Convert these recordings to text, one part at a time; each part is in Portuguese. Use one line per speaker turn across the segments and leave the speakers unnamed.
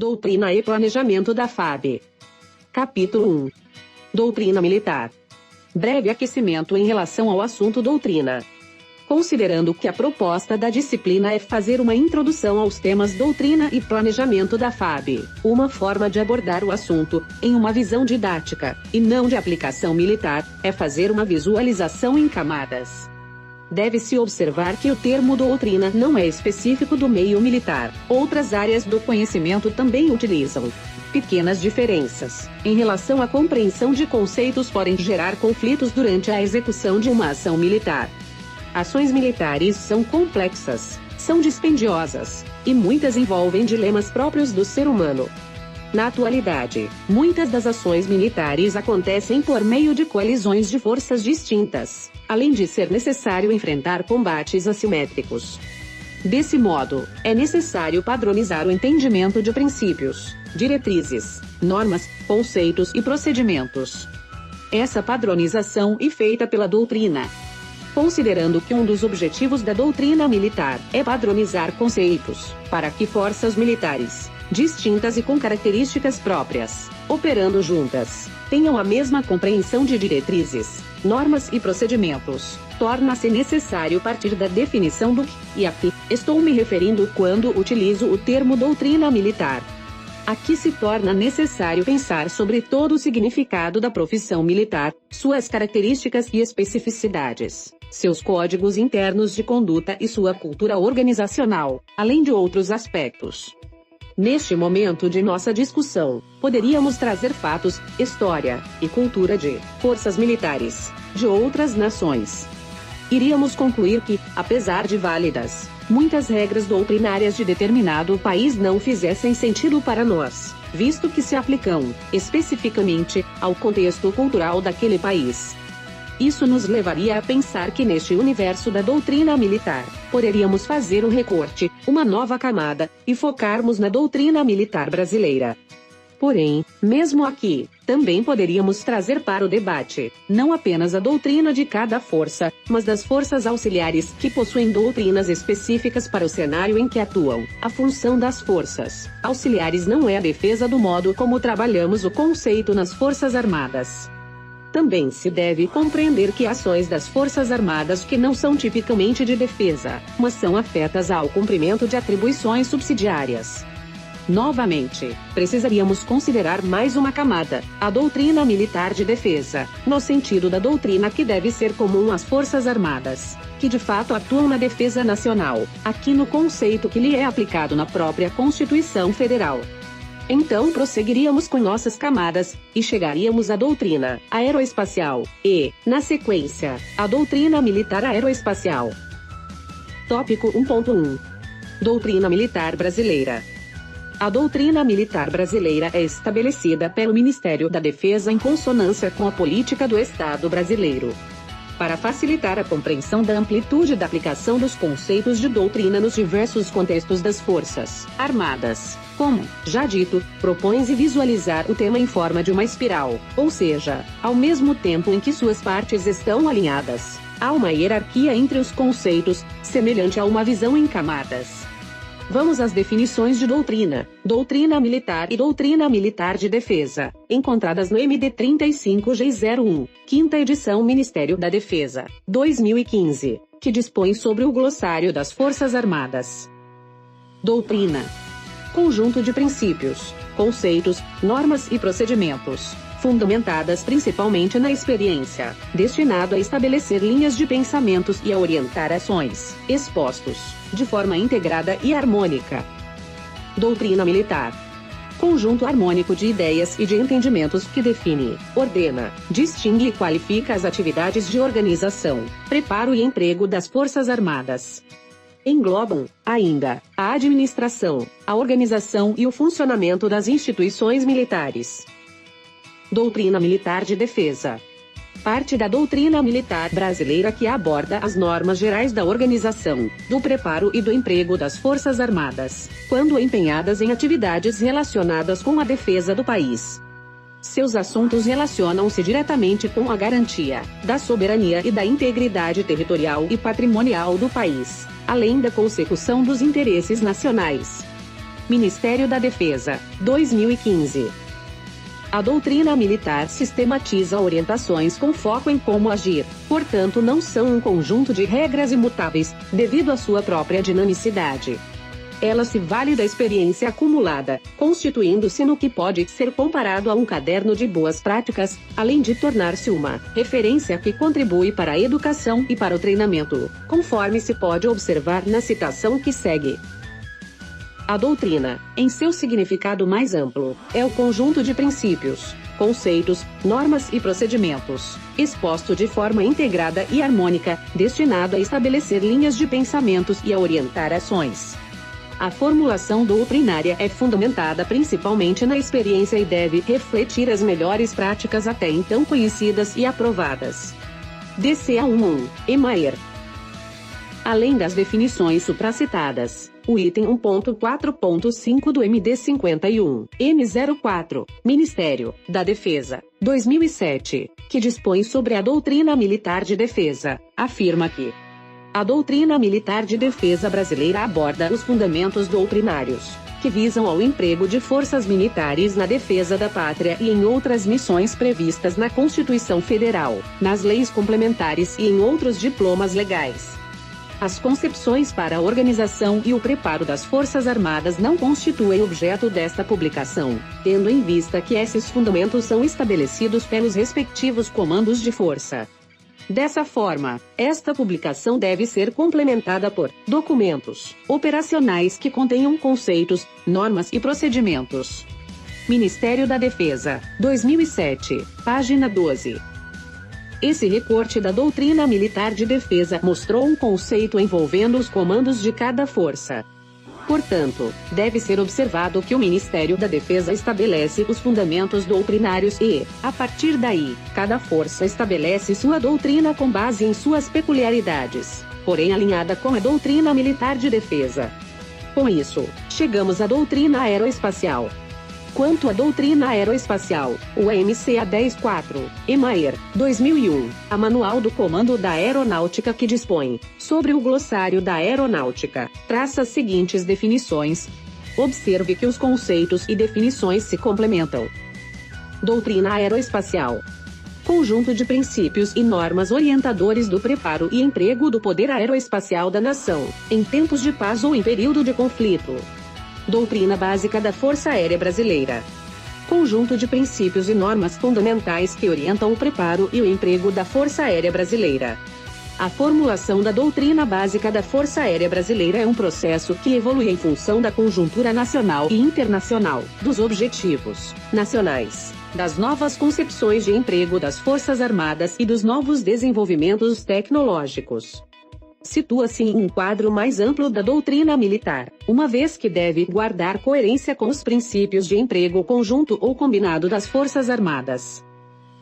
Doutrina e Planejamento da FAB. Capítulo 1. Doutrina Militar. Breve aquecimento em relação ao assunto doutrina. Considerando que a proposta da disciplina é fazer uma introdução aos temas doutrina e planejamento da FAB, uma forma de abordar o assunto, em uma visão didática, e não de aplicação militar, é fazer uma visualização em camadas. Deve-se observar que o termo doutrina não é específico do meio militar, outras áreas do conhecimento também utilizam. Pequenas diferenças, em relação à compreensão de conceitos podem gerar conflitos durante a execução de uma ação militar. Ações militares são complexas, são dispendiosas, e muitas envolvem dilemas próprios do ser humano. Na atualidade, muitas das ações militares acontecem por meio de coalizões de forças distintas, além de ser necessário enfrentar combates assimétricos. Desse modo, é necessário padronizar o entendimento de princípios, diretrizes, normas, conceitos e procedimentos. Essa padronização é feita pela doutrina. Considerando que um dos objetivos da doutrina militar é padronizar conceitos, para que forças militares, distintas e com características próprias, operando juntas, tenham a mesma compreensão de diretrizes, normas e procedimentos, torna-se necessário partir da definição do que e a que estou me referindo quando utilizo o termo doutrina militar. Aqui se torna necessário pensar sobre todo o significado da profissão militar, suas características e especificidades, seus códigos internos de conduta e sua cultura organizacional, além de outros aspectos. Neste momento de nossa discussão, poderíamos trazer fatos, história e cultura de forças militares de outras nações. Iríamos concluir que, apesar de válidas, muitas regras doutrinárias de determinado país não fizessem sentido para nós, visto que se aplicam, especificamente, ao contexto cultural daquele país. Isso nos levaria a pensar que neste universo da doutrina militar, poderíamos fazer um recorte, uma nova camada, e focarmos na doutrina militar brasileira. Porém, mesmo aqui, também poderíamos trazer para o debate, não apenas a doutrina de cada força, mas das forças auxiliares que possuem doutrinas específicas para o cenário em que atuam. A função das forças auxiliares não é a defesa do modo como trabalhamos o conceito nas Forças Armadas. Também se deve compreender que ações das Forças Armadas que não são tipicamente de defesa, mas são afetas ao cumprimento de atribuições subsidiárias. Novamente, precisaríamos considerar mais uma camada, a doutrina militar de defesa, no sentido da doutrina que deve ser comum às Forças Armadas, que de fato atuam na defesa nacional, aqui no conceito que lhe é aplicado na própria Constituição Federal. Então prosseguiríamos com nossas camadas, e chegaríamos à doutrina aeroespacial, e, na sequência, à doutrina militar aeroespacial. Tópico 1.1. Doutrina Militar Brasileira. A doutrina militar brasileira é estabelecida pelo Ministério da Defesa em consonância com a política do Estado brasileiro. Para facilitar a compreensão da amplitude da aplicação dos conceitos de doutrina nos diversos contextos das Forças Armadas, como, já dito, propõe-se visualizar o tema em forma de uma espiral, ou seja, ao mesmo tempo em que suas partes estão alinhadas, há uma hierarquia entre os conceitos, semelhante a uma visão em camadas. Vamos às definições de doutrina, doutrina militar e doutrina militar de defesa, encontradas no MD 35G01, quinta edição Ministério da Defesa, 2015, que dispõe sobre o glossário das Forças Armadas. Doutrina: conjunto de princípios, conceitos, normas e procedimentos, fundamentadas principalmente na experiência, destinado a estabelecer linhas de pensamentos e a orientar ações, expostos, de forma integrada e harmônica. Doutrina militar: conjunto harmônico de ideias e de entendimentos que define, ordena, distingue e qualifica as atividades de organização, preparo e emprego das Forças Armadas. Englobam, ainda, a administração, a organização e o funcionamento das instituições militares. Doutrina Militar de Defesa: parte da doutrina militar brasileira que aborda as normas gerais da organização, do preparo e do emprego das Forças Armadas, quando empenhadas em atividades relacionadas com a defesa do país. Seus assuntos relacionam-se diretamente com a garantia da soberania e da integridade territorial e patrimonial do país, além da consecução dos interesses nacionais. Ministério da Defesa, 2015. A doutrina militar sistematiza orientações com foco em como agir, portanto não são um conjunto de regras imutáveis, devido à sua própria dinamicidade. Ela se vale da experiência acumulada, constituindo-se no que pode ser comparado a um caderno de boas práticas, além de tornar-se uma referência que contribui para a educação e para o treinamento, conforme se pode observar na citação que segue. A doutrina, em seu significado mais amplo, é o conjunto de princípios, conceitos, normas e procedimentos, exposto de forma integrada e harmônica, destinado a estabelecer linhas de pensamentos e a orientar ações. A formulação doutrinária é fundamentada principalmente na experiência e deve refletir as melhores práticas até então conhecidas e aprovadas. DCA 1.1, Emaer. Além das definições supracitadas, o item 1.4.5 do MD 51, M04, Ministério da Defesa, 2007, que dispõe sobre a doutrina militar de defesa, afirma que a doutrina militar de defesa brasileira aborda os fundamentos doutrinários, que visam ao emprego de forças militares na defesa da pátria e em outras missões previstas na Constituição Federal, nas leis complementares e em outros diplomas legais. As concepções para a organização e o preparo das Forças Armadas não constituem objeto desta publicação, tendo em vista que esses fundamentos são estabelecidos pelos respectivos comandos de força. Dessa forma, esta publicação deve ser complementada por documentos operacionais que contenham conceitos, normas e procedimentos. Ministério da Defesa, 2007, página 12. Esse recorte da doutrina militar de defesa mostrou um conceito envolvendo os comandos de cada força. Portanto, deve ser observado que o Ministério da Defesa estabelece os fundamentos doutrinários e, a partir daí, cada força estabelece sua doutrina com base em suas peculiaridades, porém alinhada com a doutrina militar de defesa. Com isso, chegamos à doutrina aeroespacial. Quanto à doutrina aeroespacial, o MCA 10.4, Emaer, 2001, a Manual do Comando da Aeronáutica que dispõe sobre o glossário da aeronáutica, traça as seguintes definições. Observe que os conceitos e definições se complementam. Doutrina aeroespacial. Conjunto de princípios e normas orientadores do preparo e emprego do poder aeroespacial da nação, em tempos de paz ou em período de conflito. Doutrina básica da Força Aérea Brasileira. Conjunto de princípios e normas fundamentais que orientam o preparo e o emprego da Força Aérea Brasileira. A formulação da doutrina básica da Força Aérea Brasileira é um processo que evolui em função da conjuntura nacional e internacional, dos objetivos nacionais, das novas concepções de emprego das Forças Armadas e dos novos desenvolvimentos tecnológicos. Situa-se em um quadro mais amplo da doutrina militar, uma vez que deve guardar coerência com os princípios de emprego conjunto ou combinado das Forças Armadas.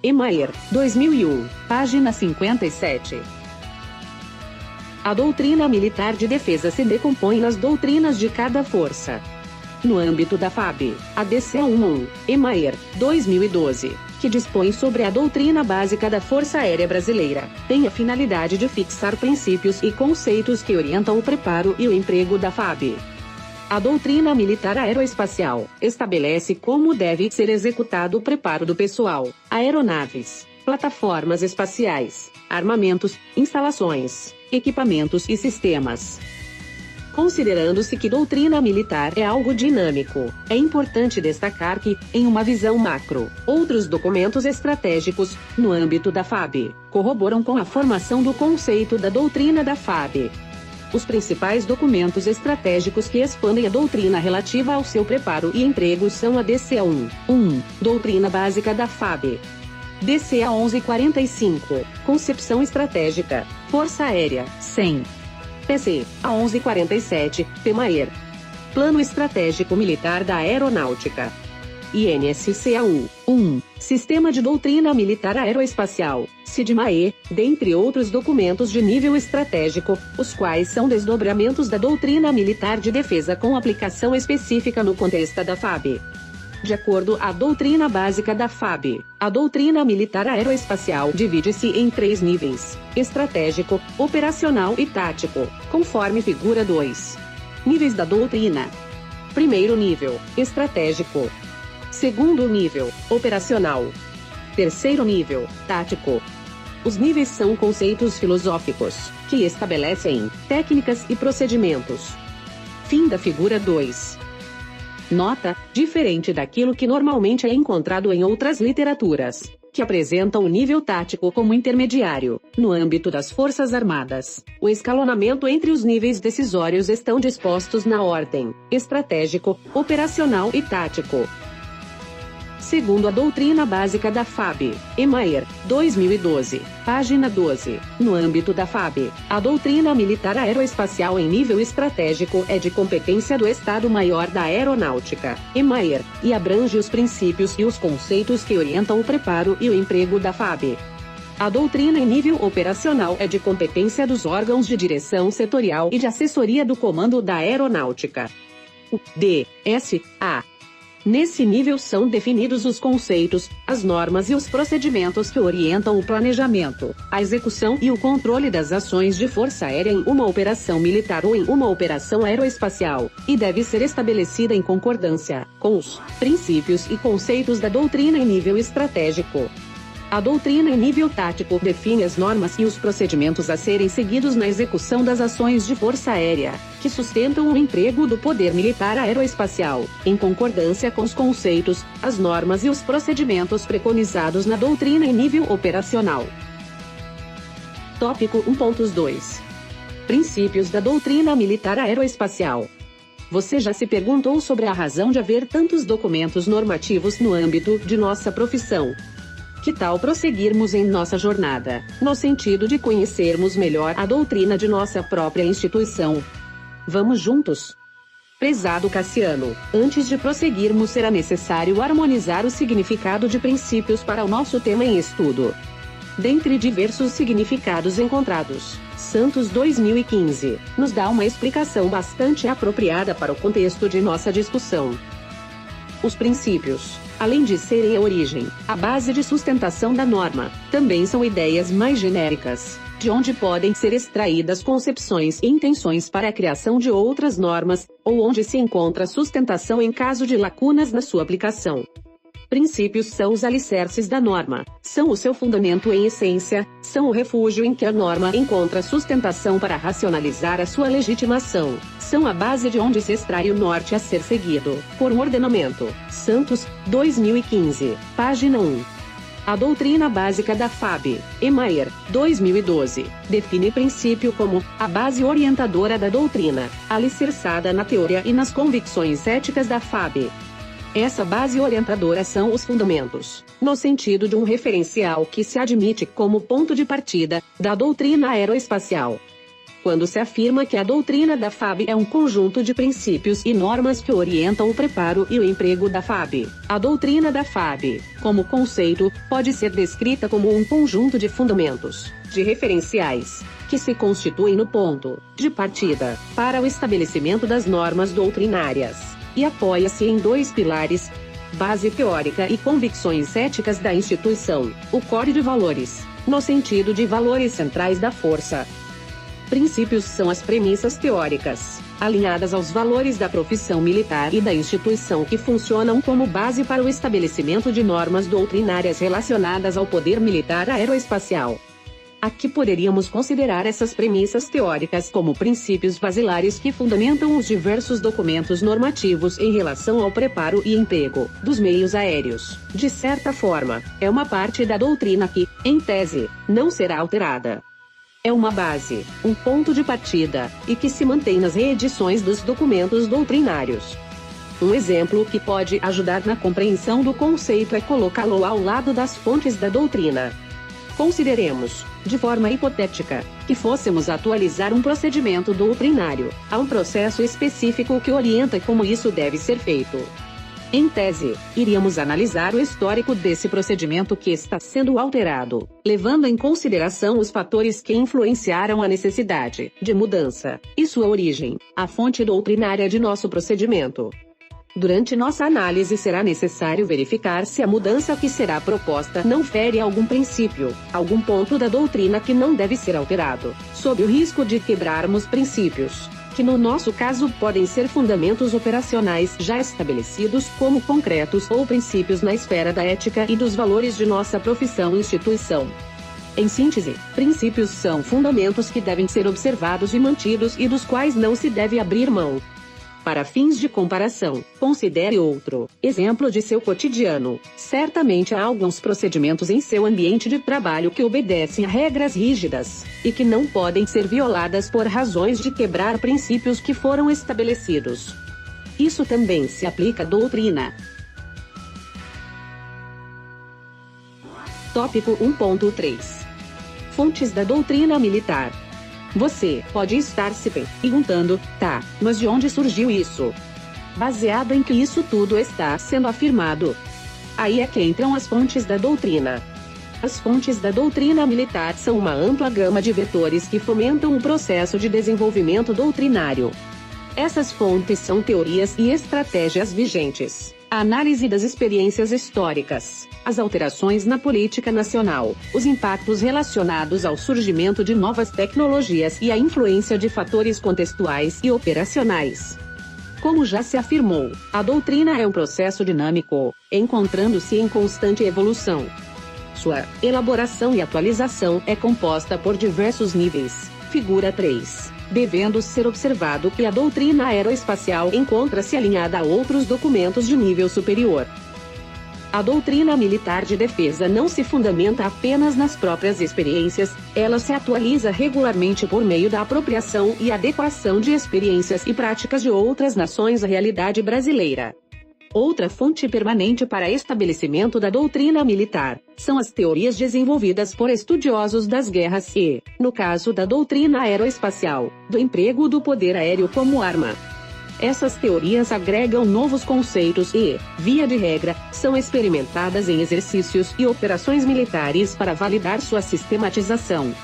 Emaer, 2001, página 57. A doutrina militar de defesa se decompõe nas doutrinas de cada força. No âmbito da FAB, a DCA 1.1, Emaer, 2012, que dispõe sobre a doutrina básica da Força Aérea Brasileira, tem a finalidade de fixar princípios e conceitos que orientam o preparo e o emprego da FAB. A doutrina militar aeroespacial estabelece como deve ser executado o preparo do pessoal, aeronaves, plataformas espaciais, armamentos, instalações, equipamentos e sistemas. Considerando-se que doutrina militar é algo dinâmico, é importante destacar que, em uma visão macro, outros documentos estratégicos, no âmbito da FAB, corroboram com a formação do conceito da doutrina da FAB. Os principais documentos estratégicos que expandem a doutrina relativa ao seu preparo e emprego são a DCA 1.1, Doutrina Básica da FAB. DCA 1145, Concepção Estratégica, Força Aérea, 100. PC, a 1147, Emaer. Plano Estratégico Militar da Aeronáutica. INSCA 1, Sistema de Doutrina Militar Aeroespacial, SIDMAE, dentre outros documentos de nível estratégico, os quais são desdobramentos da doutrina militar de defesa com aplicação específica no contexto da FAB. De acordo à doutrina básica da FAB, a doutrina militar aeroespacial divide-se em 3 níveis: estratégico, operacional e tático, conforme figura 2. Níveis da doutrina. Primeiro nível, estratégico. Segundo nível, operacional. Terceiro nível, tático. Os níveis são conceitos filosóficos, que estabelecem técnicas e procedimentos. Fim da figura 2. Nota: diferente daquilo que normalmente é encontrado em outras literaturas, que apresentam o nível tático como intermediário, no âmbito das Forças Armadas, o escalonamento entre os níveis decisórios estão dispostos na ordem: estratégico, operacional e tático. Segundo a doutrina básica da FAB, Emaer, 2012, página 12, no âmbito da FAB, a doutrina militar aeroespacial em nível estratégico é de competência do Estado-Maior da Aeronáutica, Emaer, e abrange os princípios e os conceitos que orientam o preparo e o emprego da FAB. A doutrina em nível operacional é de competência dos órgãos de direção setorial e de assessoria do Comando da Aeronáutica. O D.S.A. Nesse nível são definidos os conceitos, as normas e os procedimentos que orientam o planejamento, a execução e o controle das ações de força aérea em uma operação militar ou em uma operação aeroespacial, e deve ser estabelecida em concordância com os princípios e conceitos da doutrina em nível estratégico. A doutrina em nível tático define as normas e os procedimentos a serem seguidos na execução das ações de força aérea, que sustentam o emprego do poder militar aeroespacial, em concordância com os conceitos, as normas e os procedimentos preconizados na doutrina em nível operacional. Tópico 1.2. Princípios da doutrina militar aeroespacial. Você já se perguntou sobre a razão de haver tantos documentos normativos no âmbito de nossa profissão? Que tal prosseguirmos em nossa jornada, no sentido de conhecermos melhor a doutrina de nossa própria instituição? Vamos juntos? Prezado Cassiano, antes de prosseguirmos será necessário harmonizar o significado de princípios para o nosso tema em estudo. Dentre diversos significados encontrados, Santos 2015 nos dá uma explicação bastante apropriada para o contexto de nossa discussão. Os princípios, além de serem a origem, a base de sustentação da norma, também são ideias mais genéricas, de onde podem ser extraídas concepções e intenções para a criação de outras normas, ou onde se encontra sustentação em caso de lacunas na sua aplicação. Princípios são os alicerces da norma, são o seu fundamento em essência, são o refúgio em que a norma encontra sustentação para racionalizar a sua legitimação, são a base de onde se extrai o norte a ser seguido, por um ordenamento. Santos, 2015, página 1. A doutrina básica da FAB, Emaer, 2012, define princípio como a base orientadora da doutrina, alicerçada na teoria e nas convicções éticas da FAB. Essa base orientadora são os fundamentos, no sentido de um referencial que se admite como ponto de partida da doutrina aeroespacial. Quando se afirma que a doutrina da FAB é um conjunto de princípios e normas que orientam o preparo e o emprego da FAB, a doutrina da FAB, como conceito, pode ser descrita como um conjunto de fundamentos, de referenciais, que se constituem no ponto de partida para o estabelecimento das normas doutrinárias, e apoia-se em dois pilares: base teórica e convicções éticas da instituição, o core de valores, no sentido de valores centrais da força. Princípios são as premissas teóricas, alinhadas aos valores da profissão militar e da instituição que funcionam como base para o estabelecimento de normas doutrinárias relacionadas ao poder militar aeroespacial. Aqui poderíamos considerar essas premissas teóricas como princípios basilares que fundamentam os diversos documentos normativos em relação ao preparo e emprego dos meios aéreos. De certa forma, é uma parte da doutrina que, em tese, não será alterada. É uma base, um ponto de partida, e que se mantém nas reedições dos documentos doutrinários. Um exemplo que pode ajudar na compreensão do conceito é colocá-lo ao lado das fontes da doutrina. Consideremos, de forma hipotética, que fôssemos atualizar um procedimento doutrinário a um processo específico que orienta como isso deve ser feito. Em tese, iríamos analisar o histórico desse procedimento que está sendo alterado, levando em consideração os fatores que influenciaram a necessidade de mudança e sua origem, a fonte doutrinária de nosso procedimento. Durante nossa análise será necessário verificar se a mudança que será proposta não fere algum princípio, algum ponto da doutrina que não deve ser alterado, sob o risco de quebrarmos princípios que no nosso caso podem ser fundamentos operacionais já estabelecidos como concretos ou princípios na esfera da ética e dos valores de nossa profissão e instituição. Em síntese, princípios são fundamentos que devem ser observados e mantidos e dos quais não se deve abrir mão. Para fins de comparação, considere outro exemplo de seu cotidiano. Certamente há alguns procedimentos em seu ambiente de trabalho que obedecem a regras rígidas, e que não podem ser violadas por razões de quebrar princípios que foram estabelecidos. Isso também se aplica à doutrina. Tópico 1.3. Fontes da doutrina militar. Você pode estar se perguntando, tá, mas de onde surgiu isso? Baseado em que isso tudo está sendo afirmado? Aí é que entram as fontes da doutrina. As fontes da doutrina militar são uma ampla gama de vetores que fomentam o processo de desenvolvimento doutrinário. Essas fontes são teorias e estratégias vigentes, a análise das experiências históricas, as alterações na política nacional, os impactos relacionados ao surgimento de novas tecnologias e a influência de fatores contextuais e operacionais. Como já se afirmou, a doutrina é um processo dinâmico, encontrando-se em constante evolução. Sua elaboração e atualização é composta por diversos níveis. Figura 3. Devendo ser observado que a doutrina aeroespacial encontra-se alinhada a outros documentos de nível superior. A doutrina militar de defesa não se fundamenta apenas nas próprias experiências, ela se atualiza regularmente por meio da apropriação e adequação de experiências e práticas de outras nações à realidade brasileira. Outra fonte permanente para estabelecimento da doutrina militar são as teorias desenvolvidas por estudiosos das guerras e, no caso da doutrina aeroespacial, do emprego do poder aéreo como arma. Essas teorias agregam novos conceitos e, via de regra, são experimentadas em exercícios e operações militares para validar sua sistematização.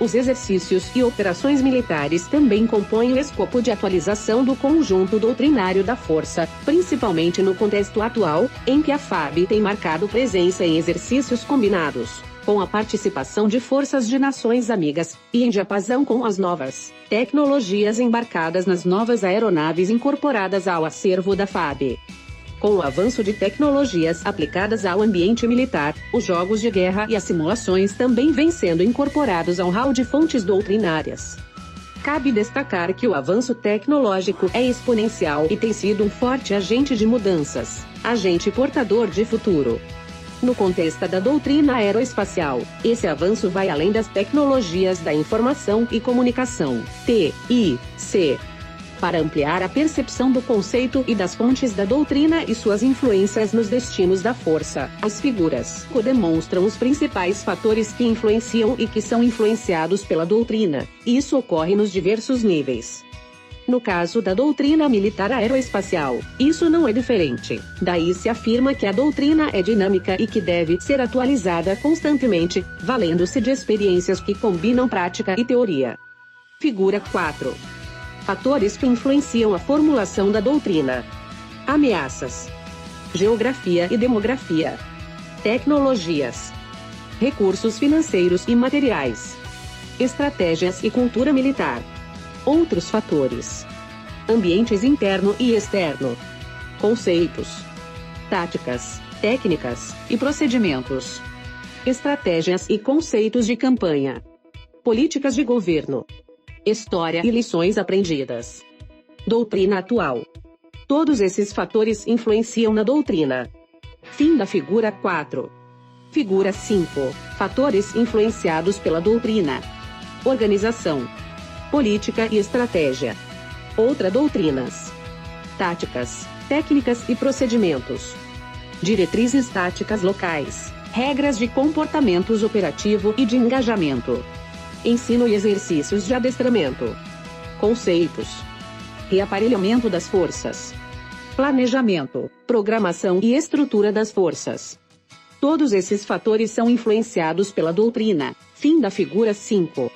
Os exercícios e operações militares também compõem o escopo de atualização do conjunto doutrinário da força, principalmente no contexto atual, em que a FAB tem marcado presença em exercícios combinados, com a participação de forças de nações amigas, e em diapasão com as novas tecnologias embarcadas nas novas aeronaves incorporadas ao acervo da FAB. Com o avanço de tecnologias aplicadas ao ambiente militar, os jogos de guerra e as simulações também vêm sendo incorporados ao hall de fontes doutrinárias. Cabe destacar que o avanço tecnológico é exponencial e tem sido um forte agente de mudanças, agente portador de futuro. No contexto da doutrina aeroespacial, esse avanço vai além das tecnologias da informação e comunicação, TIC. Para ampliar a percepção do conceito e das fontes da doutrina e suas influências nos destinos da força, as figuras demonstram os principais fatores que influenciam e que são influenciados pela doutrina, e isso ocorre nos diversos níveis. No caso da doutrina militar aeroespacial, isso não é diferente. Daí se afirma que a doutrina é dinâmica e que deve ser atualizada constantemente, valendo-se de experiências que combinam prática e teoria. Figura 4. Fatores que influenciam a formulação da doutrina. Ameaças. Geografia e demografia. Tecnologias. Recursos financeiros e materiais. Estratégias e cultura militar. Outros fatores. Ambientes interno e externo. Conceitos. Táticas, técnicas e procedimentos. Estratégias e conceitos de campanha. Políticas de governo. História e lições aprendidas. Doutrina atual. Todos esses fatores influenciam na doutrina. Fim da figura 4. Figura 5. Fatores influenciados pela doutrina. Organização. Política e estratégia. Outra doutrinas. Táticas, técnicas e procedimentos. Diretrizes táticas locais. Regras de comportamentos operativo e de engajamento. Ensino e exercícios de adestramento. Conceitos. Reaparelhamento das forças. Planejamento, programação e estrutura das forças. Todos esses fatores são influenciados pela doutrina. Fim da figura 5.